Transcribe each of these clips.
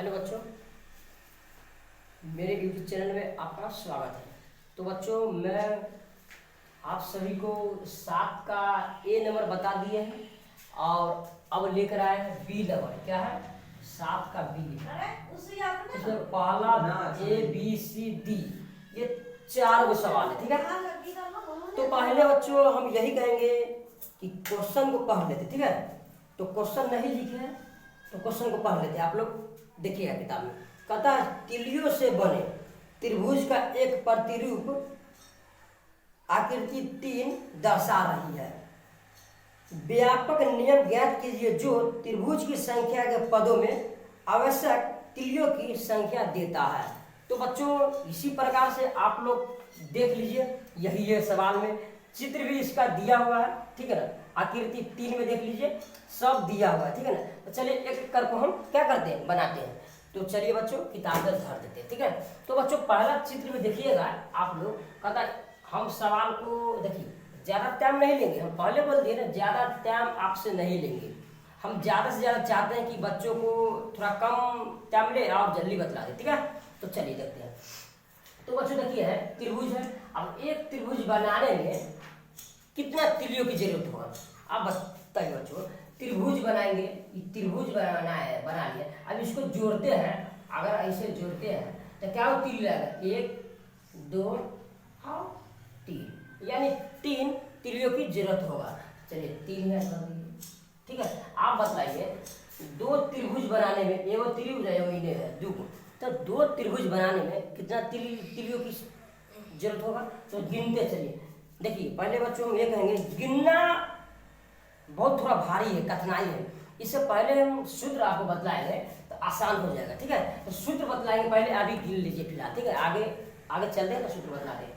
Hello बच्चों, मेरे YouTube channel में आपका स्वागत है। तो बच्चों, मैं आप सभी को 7 का ए नंबर बता दिए हैं और अब लेकर आए हैं बी नंबर। क्या है? 7 का बी। इसमें पहला ए बी सी डी, ये 4 गो सवाल है। ठीक है, तो पहले बच्चों हम यही कहेंगे कि क्वेश्चन को पढ़ लेते। ठीक है, तो क्वेश्चन नहीं लिखे हैं तो क्वेश्चन को पढ़ लेते। आप लोग देखिएगा किताब में। कहता है तिलियों से बने त्रिभुज का एक प्रतिरूप आकृति 3 दर्शा रही है। व्यापक नियम ज्ञात कीजिए जो त्रिभुज की संख्या के पदों में आवश्यक तिलियों की संख्या देता है। तो बच्चों, इसी प्रकार से आप लोग देख लीजिए, यही है सवाल में चित्र भी इसका दिया हुआ है। ठीक है ना, आकृति 3 में देख लीजिए, सब दिया हुआ है। ठीक है ना, तो चलिए एक एक करके हम क्या करते हैं, बनाते हैं। तो चलिए बच्चों, किताब में धर देते हैं। ठीक है, तो बच्चों पहला चित्र में देखिएगा आप लोग। कहता हम सवाल को देखिए, ज़्यादा टाइम नहीं लेंगे। हम पहले बोल दिए ना, ज़्यादा टाइम आपसे नहीं लेंगे। हम ज़्यादा से ज़्यादा चाहते हैं कि बच्चों को थोड़ा कम टाइम ले और जल्दी बतला दे। ठीक है, तो चलिए देखते हैं। तो बच्चों देखिए, है त्रिभुज है। अब एक त्रिभुज बनाने में कितना तिलियों की जरूरत होगा आप बताइए बच्चों। त्रिभुज बनाएंगे, त्रिभुज बना लिया। अब इसको जोड़ते हैं, अगर ऐसे जोड़ते हैं तो क्या तिल लगेगा? 1 2 और 3, यानी 3 तिलियों की जरूरत होगा। चलिए 3 है कर दीजिए। ठीक है, आप बताइए 2 त्रिभुज बनाने में, एगो त्रिभुज है एगो इन्हें है 2, तो 2 त्रिभुज बनाने में कितना तिलियों की जरूरत होगा? तो गिनते चलिए। देखिए पहले बच्चों हम ये कहेंगे, गिनना बहुत थोड़ा भारी है, कठिनाई है। इससे पहले हम सूत्र आपको बतलाएंगे तो आसान हो जाएगा। ठीक है, तो सूत्र बतलाएंगे पहले, अभी गिन लीजिए फिलहाल। ठीक है, आगे आगे चलते हैं तो सूत्र बतला दें।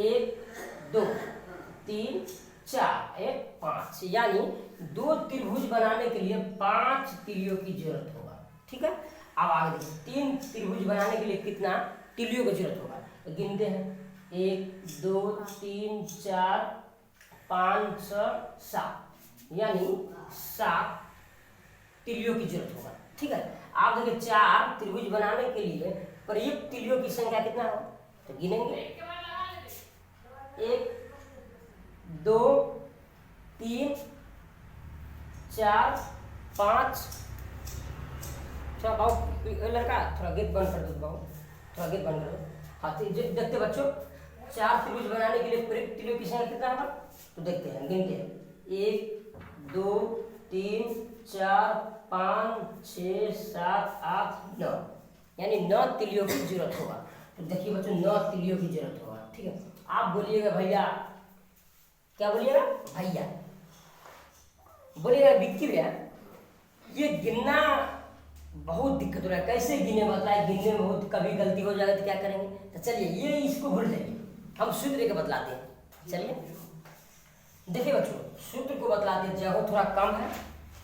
1 2 3 4 1 5, यानी 2 त्रिभुज बनाने के लिए 5 तिलियों की जरूरत होगा। ठीक है, अब आगे देखिए, 3 त्रिभुज बनाने के लिए कितना तिलियों की जरूरत होगा? तो गिनते हैं, 1 2 3 4 5 6 7, यानी 7 तिलियों की जरूरत होगा। ठीक है, आप देखिए 4 त्रिभुज बनाने के लिए प्रयुक्त तिलियों की संख्या कितना हो? तो गिनेंगे, 1 2 3 4 5। थोड़ा बाबू लड़का थोड़ा गेट बंद कर दो, बाबू थोड़ा गेट बंद कर दो। हाँ, तो देखते बच्चों, 4 त्रिभुज बनाने के लिए प्रयुक्त तिलियों की संख्या कितना होगा? तो देखते हैं, गिनते हैं, 1 2 3 4 5 6 7 8 9, यानी 9 तिलियों की जरूरत होगा। तो देखिए बच्चों, 9 तिलियों की जरूरत होगा। ठीक है, आप बोलिएगा भैया, क्या बोलिएगा? भैया बोलिएगा, विक्की भैया ये गिनना बहुत दिक्कत हो रहा है, कैसे गिने बताए? गिनने में बहुत कभी गलती हो जाएगा तो क्या करेंगे? तो चलिए ये इसको भूल जाइए, हम सूत्र के बतलाते हैं। चलिए देखिए बच्चों, सूत्र को बतलाते हैं। जगह थोड़ा कम है,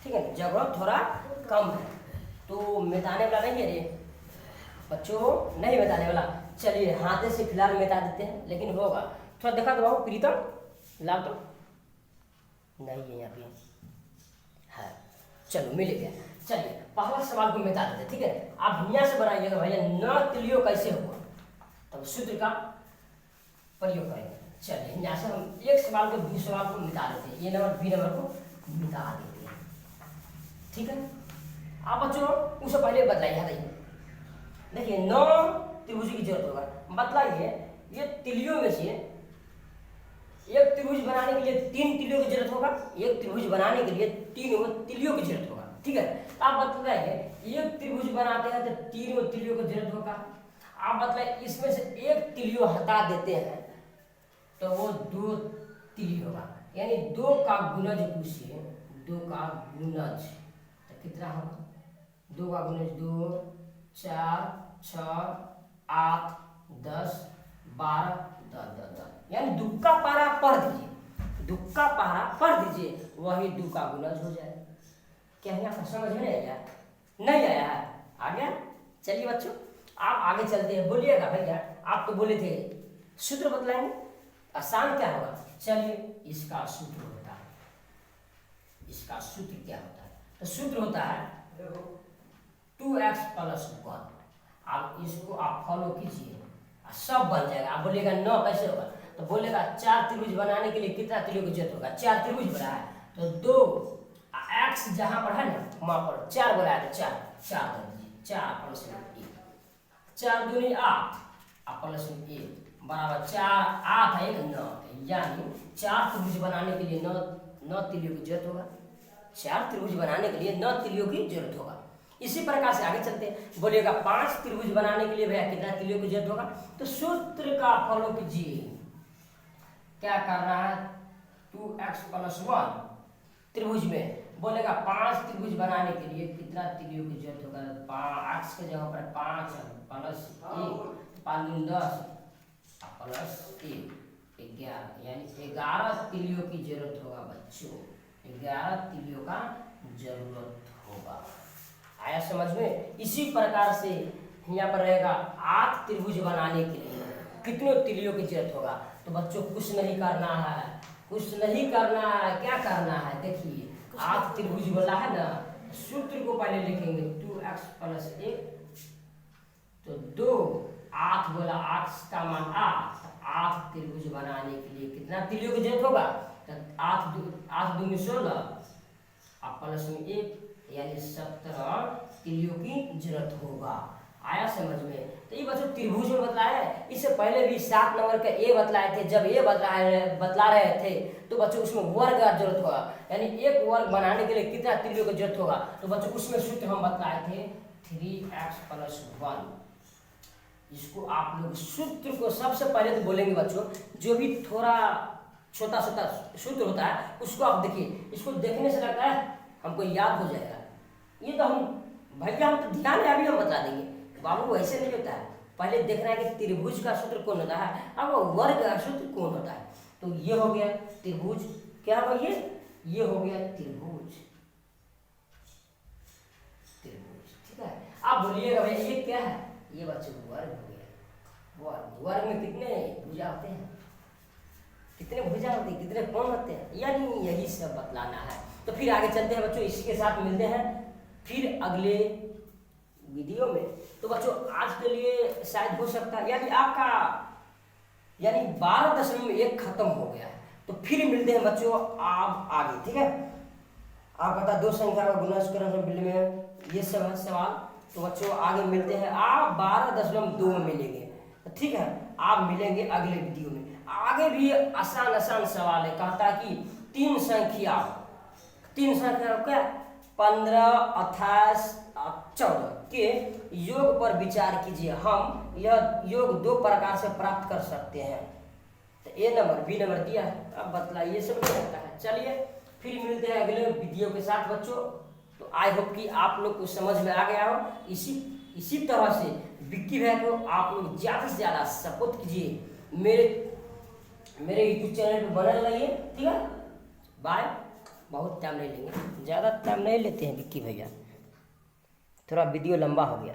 ठीक है, जगह थोड़ा कम है तो मिटाने वाला नहीं है रे बच्चों, नहीं मिटाने वाला। चलिए हाथे से फिलहाल मिटा देते हैं, लेकिन होगा। थोड़ा देखा तो बाबू, प्रीतम ला तो नहीं है यहाँ पे, है चलो मिल गया। चलिए पहला सवाल को मिटा देते। ठीक है, आप यहाँ से बनाइएगा भैया 9 तिलियों कैसे होगा, तब सूत्र का प्रयोग करेंगे। चलिए यहाँ से हम एक सवाल को, बी सवाल को मिटा देते हैं, ये नंबर बी नंबर को मिटा देते हैं। ठीक है, आप बच्चों उससे पहले बतलाइए। देखिए 9 त्रिभुज की जरूरत होगा, बतलाइए ये तिलियों में से एक त्रिभुज बनाने के लिए 3 तिलियों की जरूरत होगा। एक त्रिभुज बनाने के लिए 3 तिलियों की जरूरत होगा। ठीक है, तो आप बतलाइए एक त्रिभुज बनाते हैं तो 3 तिलियों की जरूरत होगा। आप बतलाइए इसमें से एक तिलियों हटा देते हैं तो वो 2 तिली होगा, यानी 2 का गुणज पूछिए, 2 का गुणज तो कितना होगा? 2 का गुणज 2 4 6 8 10 12 10, यानी 2 का पारा पढ़ दीजिए, 2 का पारा पढ़ दीजिए, वही 2 का गुणज हो जाए। क्या यहाँ समझ में नहीं आया? नहीं आया है? आ गया? चलिए बच्चों आप आगे चलते हैं, बोलिएगा भैया आप तो बोले थे सूत्र बतलाएंगे, आसान क्या होगा? चलिए इसका सूत्र होता है, इसका सूत्र क्या होता है? तो सूत्र होता है, 2x प्लस 1। आप इसको आप फॉलो कीजिए, सब बन जाएगा। आप बोलिएगा 9 कैसे होगा, तो बोलेगा 4 त्रिभुज बनाने के लिए कितना त्रिभुज की जरूरत होगा, 4 त्रिभुज बना है तो 2 x जहां पर है ना वहां पर 4 बनाया तो 4 4 कर दीजिए, 4 प्लस 1 4 दूनी 8 प्लस 1 बराबर 4 8 है 9, यानी 4 त्रिभुज बनाने के लिए 9 तिलियों की जरूरत होगा। 4 त्रिभुज बनाने के लिए 9 तिलियों की जरूरत होगा। इसी प्रकार से आगे चलते हैं। बोलिएगा 5 त्रिभुज बनाने के लिए भैया कितना तिलियों की जरूरत होगा, तो सूत्र का फॉलो कीजिए। क्या करना है, 2x प्लस 1 त्रिभुज में बोलेगा 5 त्रिभुज बनाने के लिए कितना तिलियों की जरूरत होगा, x के जगह पर 5 प्लस 1 5 दूनी 10 प्लस 1 11, यानी 11 तिलियों की जरूरत होगा बच्चों, 11 तिलियों का जरूरत होगा। आया समझ में। इसी प्रकार से यहाँ पर रहेगा 8 त्रिभुज बनाने के लिए कितने तिलियों की जरूरत होगा, तो बच्चों कुछ नहीं करना है, कुछ नहीं करना है, क्या करना है देखिए 8 त्रिभुज बोला है ना, सूत्र को पहले लिखेंगे 2x प्लस 1 तो 2 8 बोला 8 का मान 8 त्रिभुज बनाने के लिए कितना तिलियों की जरूरत होगा, तो 8 दूनी 16 प्लस में 1 यानी 17 तिलियों की जरूरत होगा। आया समझ में। तो ये बच्चों त्रिभुज में बतलाया है, इससे पहले भी 7 नंबर का ए बतलाए थे। जब ए बतला रहे थे तो बच्चों उसमें वर्ग का जरूरत होगा, यानी एक वर्ग बनाने के लिए कितना तिलियों की जरूरत होगा, तो बच्चों उसमें सूत्र हम बतलाए थे 3x प्लस 1। इसको आप लोग सूत्र को सबसे पहले तो बोलेंगे बच्चों, जो भी थोड़ा छोटा छोटा सूत्र होता है उसको आप देखिए, इसको देखने से लगता है हमको याद हो जाएगा। ये तो हम भैया हम तो ध्यान है अभी हम बता देंगे, बाबू वैसे नहीं होता है। पहले देखना है कि त्रिभुज का सूत्र कौन होता है, अब वर्ग का सूत्र कौन होता है। तो ये हो गया त्रिभुज, क्या हो ये हो गया त्रिभुज, ठीक है। आप बोलिएगा भैया ये क्या है, ये बच्चों वर्ग हो गया। वर्ग में कितने भुजा होते हैं, कितने भुजा होते हैं, कितने कोण होते हैं, यानी यही सब बतलाना है। तो फिर आगे चलते हैं बच्चों, इसके साथ मिलते हैं फिर अगले वीडियो में। तो बच्चों आज के लिए शायद हो सकता है यानी आपका 12.1 खत्म हो गया है। तो फिर मिलते हैं बच्चों आप आगे, ठीक है। आप बता 2 संख्या का गुणज में ये सब है सवाल। तो बच्चों आगे मिलते हैं, आप 12.2 में मिलेंगे, ठीक है। आप मिलेंगे अगले वीडियो में। आगे भी आसान सवाल है, कहता कि 3 संख्या क्या 15, 28, 14 के योग पर विचार कीजिए। हम यह योग 2 प्रकार से प्राप्त कर सकते हैं। तो ए नंबर बी नंबर दिया है, अब बतलाइए सब क्या रहता है। चलिए फिर मिलते हैं अगले वीडियो के साथ बच्चों। तो आई होप कि आप लोग को समझ में आ गया हो। इसी तरह से विक्की भैया को आप लोग ज़्यादा से ज़्यादा सपोर्ट कीजिए, मेरे यूट्यूब चैनल पर बने रहिए, ठीक है। बाय। बहुत टाइम नहीं लेंगे, ज़्यादा टाइम नहीं लेते हैं विक्की भैया, थोड़ा वीडियो लंबा हो गया।